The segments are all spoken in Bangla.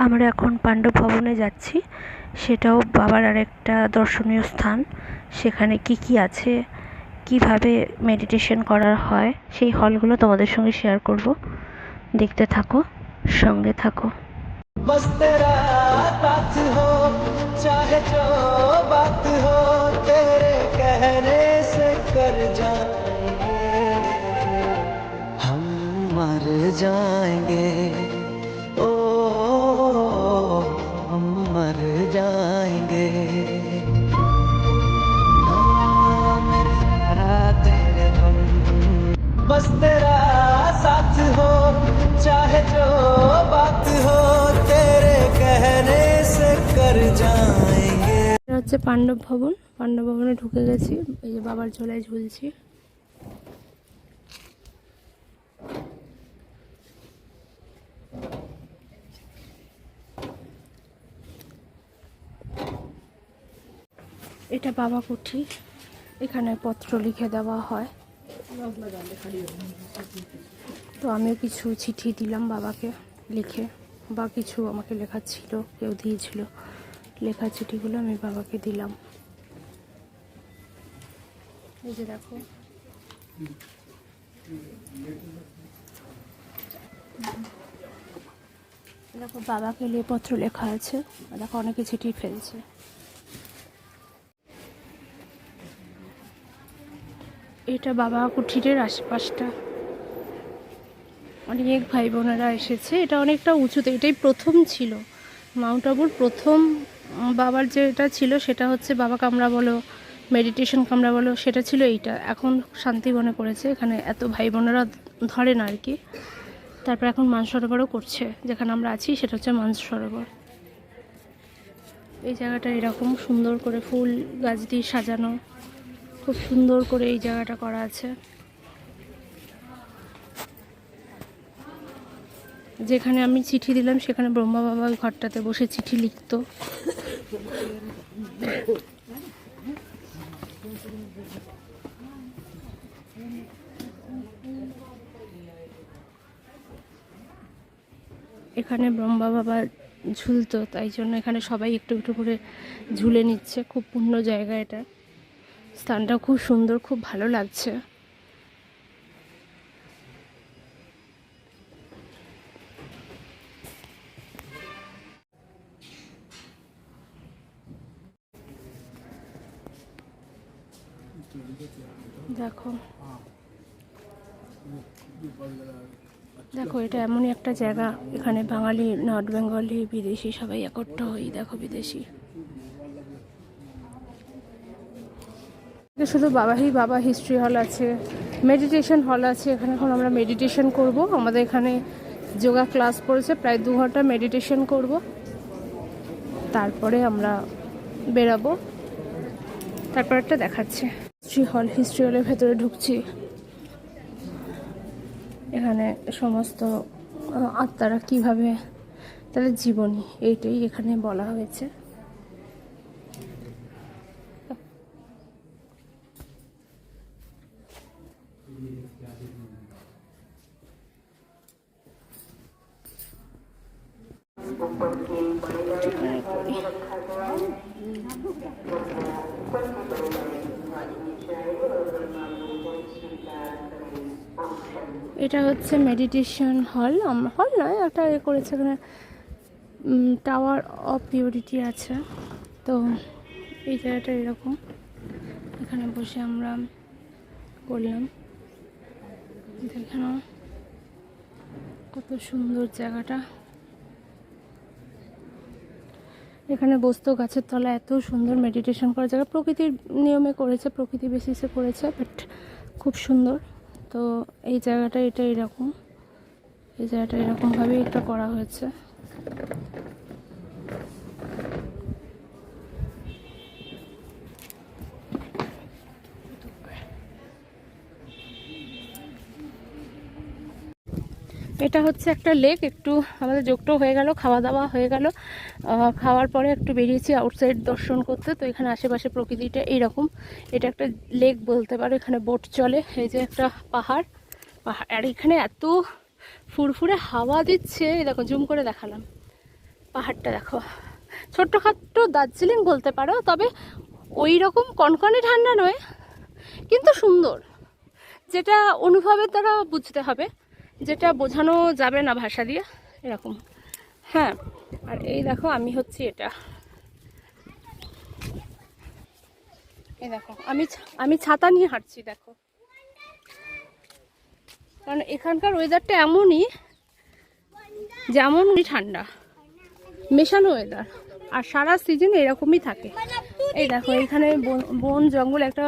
আমরা এখন পাণ্ডব ভবনে যাচ্ছি। সেটাও বাবার আরেকটা দর্শনীয় স্থান। সেখানে কি কি আছে, কিভাবে মেডিটেশন করা হয়, সেই হলগুলো তোমাদের সঙ্গে শেয়ার করব। দেখতে থাকো, সঙ্গে থাকো। बस तेरा साथ हो, चाहे जो बात हो, तेरे कहने से कर जाएंगे हम, मर जाएंगे ओ, हम मर जाएंगे। हाँ, मेरे सारा तेरे हम, बस तेरा साथ हो, चाहे जो बात हो, तेरे कहने से कर जाएंगे। এটা হচ্ছে পাণ্ডব ভবন। পাণ্ডব ভবনে ঢুকে গেছি। এই যে বাবার ঝোলায় ঝুলছি। এটা বাবা কুঠি। এখানে পত্র লিখে দেওয়া হয়। তো আমিও কিছু চিঠি দিলাম বাবাকে লিখে, বা কিছু আমাকে লেখা ছিল, কেউ দিয়েছিল। লেখা চিঠিগুলো আমি বাবাকে দিলাম। এই যে দেখো, দেখো বাবাকে নিয়ে পত্র লেখা আছে। দেখো অনেকে চিঠি ফেলছে। এটা বাবা কুঠিরের আশেপাশটা। অনেক ভাই বোনেরা এসেছে। এটা অনেকটা উঁচুতে, এটাই প্রথম ছিল মাউন্ট আবুর প্রথম। বাবার যেটা ছিল সেটা হচ্ছে বাবা কামরা বলো, মেডিটেশন কামরা বলো, সেটা ছিল এইটা। এখন শান্তিবনে করেছে। এখানে এত ভাই বোনেরা ধরে না আর কি। তারপর এখন মানসরোবরও করছে। যেখানে আমরা আছি সেটা হচ্ছে মানসরোবর। এই জায়গাটা এরকম সুন্দর করে ফুল গাছ দিয়ে সাজানো, খুব সুন্দর করে এই জায়গাটা করা আছে। যেখানে আমি চিঠি দিলাম সেখানে ব্রহ্মা বাবা ওই ঘরটাতে বসে চিঠি লিখতো। এখানে ব্রহ্মা বাবা ঝুলতো, তাই জন্য এখানে সবাই একটু একটু করে ঝুলে নিচ্ছে। খুব পূর্ণ জায়গা এটা। স্থানটা খুব সুন্দর, খুব ভালো লাগছে। দেখো দেখো, এটা এমনই একটা জায়গা। এখানে বাঙালি, নর্থ বেঙ্গলি, বিদেশি সবাই একত্র হই। দেখো বিদেশি শুধু বাবা হিস্ট্রি হল আছে, মেডিটেশন হল আছে। এখানে এখন আমরা মেডিটেশন করব। আমাদের এখানে যোগা ক্লাস পড়েছে, প্রায় 2 ঘন্টা মেডিটেশন করব। তারপরে আমরা বেরাবো। তারপর একটা দেখাচ্ছে হিস্ট্রি হলের ভেতরে ঢুকছি। এখানে সমস্ত আত্মারা কিভাবে তাদের জীবনী, এইটাই এখানে বলা হয়েছে। এটা হচ্ছে মেডিটেশন হল। হল নয়, একটা এ করেছে এখানে, টাওয়ার অফ পিউরিটি আছে। তো এই জায়গাটা এরকম। এখানে বসে আমরা করলাম। দেখানো কত সুন্দর জায়গাটা। এখানে বসতো গাছের তলায়, এত সুন্দর মেডিটেশন করার জায়গা। প্রকৃতির নিয়মে করেছে, প্রকৃতি বেসিসে করেছে, বাট খুব সুন্দর। তো এই জায়গাটা এটা এরকম, এই জায়গাটা এরকমভাবেই এটা করা হয়েছে। এটা হচ্ছে একটা লেক। একটু আমাদের যোগটাও হয়ে গেল, খাওয়া দাওয়া হয়ে গেল। খাওয়ার পরে একটু বেরিয়েছি আউটসাইড দর্শন করতে। তো এখানে আশেপাশে প্রকৃতিটা এইরকম। এটা একটা লেক বলতে পারো। এখানে বোট চলে। এই যে একটা পাহাড়, আর এখানে এত ফুরফুরে হাওয়া দিচ্ছে। দেখো জুম করে দেখালাম, পাহাড়টা দেখো, ছোট্টখাট্ট দার্জিলিং বলতে পারো, তবে ওই রকম কনকনে ঠান্ডা নয়, কিন্তু সুন্দর, যেটা অনুভবের দ্বারা বুঝতে হবে, যেটা বোঝানো যাবে না ভাষা দিয়ে, এরকম। হ্যাঁ, আর এই দেখো আমি হচ্ছি এটা, এই দেখো আমি ছাতা নিয়ে হাঁটছি দেখো, কারণ এখানকার ওয়েদারটা এমনই, যেমন ঠান্ডা মেশানো ওয়েদার, আর সারা সিজন এরকমই থাকে। এই দেখো এখানে বন জঙ্গল, একটা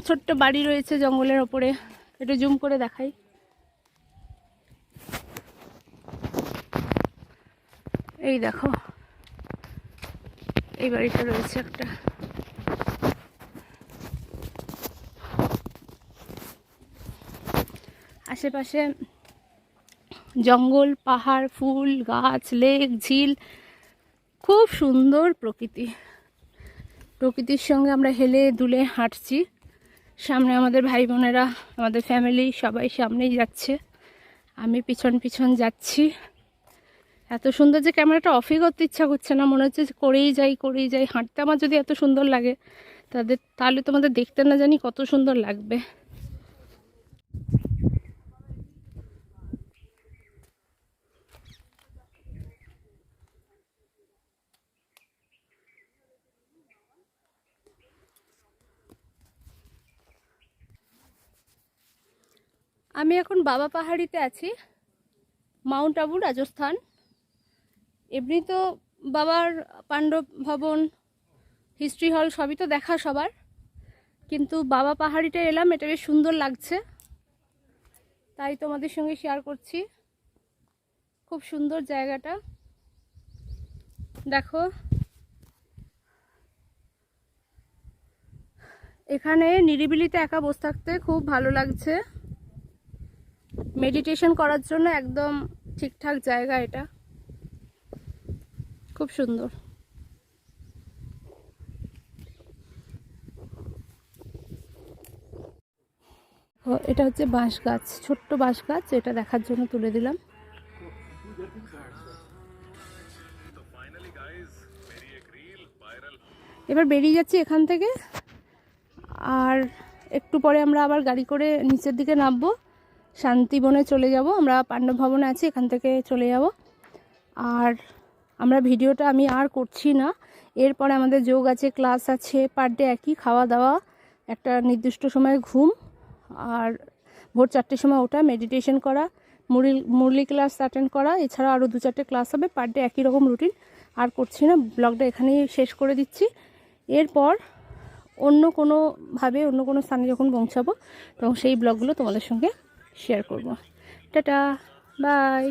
ছোট্ট বাড়ি রয়েছে জঙ্গলের ওপরে, একটু জুম করে দেখাই। এই দেখো এই বাড়িটা রয়েছে একটা, আশেপাশে জঙ্গল, পাহাড়, ফুল গাছ, লেক, ঝিল, খুব সুন্দর প্রকৃতি। প্রকৃতির সঙ্গে আমরা হেলে দুলে হাঁটছি, সামনে আমাদের ভাই বোনেরা, আমাদের ফ্যামিলি সবাই সামনেই যাচ্ছে, আমি পিছন পিছন যাচ্ছি। এত সুন্দর যে ক্যামেরাটা অফই করতে ইচ্ছা করছে না, মনে হচ্ছে করেই যাই। হাঁটতে আমার যদি এত সুন্দর লাগে, তাহলে তোমাদের দেখতে না জানি কত সুন্দর লাগবে। আমি এখন বাবা পাহাড়িতে আছি, মাউন্ট আবু, রাজস্থান। এমনি তো বাবার পাণ্ডব ভবন, হিস্ট্রি হল সবই তো দেখা সবার, কিন্তু বাবা পাহাড়িতে এলাম, এটা বেশ সুন্দর লাগছে, তাই তোমাদের সঙ্গে শেয়ার করছি। খুব সুন্দর জায়গাটা দেখো, এখানে নিরিবিলিতে একা বসে থাকতে খুব ভালো লাগছে, মেডিটেশন করার জন্য একদম ঠিকঠাক জায়গা, এটা খুব সুন্দর। এটা হচ্ছে বাঁশ গাছ, ছোট্ট বাঁশ গাছ, এটা দেখার জন্য তুলে দিলাম। এবার বেরিয়ে যাচ্ছি এখান থেকে, আর একটু পরে আমরা আবার গাড়ি করে নিচের দিকে নামবো, শান্তিবনে চলে যাব। আমরা পাণ্ডব ভবনে আছি, এখান থেকে চলে যাব। আর আমরা ভিডিওটা আমি আর করছি না, এরপরে আমাদের যোগ আছে, ক্লাস আছে, পার ডে একই খাওয়া দাওয়া, একটা নির্দিষ্ট সময় ঘুম, আর ভোর 4টের সময় ওঠা, মেডিটেশন করা, মুরলি ক্লাস অ্যাটেন্ড করা, এছাড়া আরও 2-4টে ক্লাস হবে, পার ডে একই রকম রুটিন। আর করছি না, ব্লগটা এখানেই শেষ করে দিচ্ছি। এরপর অন্য কোনো স্থানে যখন পৌঁছাবো, তখন সেই ব্লগগুলো তোমাদের সঙ্গে শেয়ার করব। Tata, by.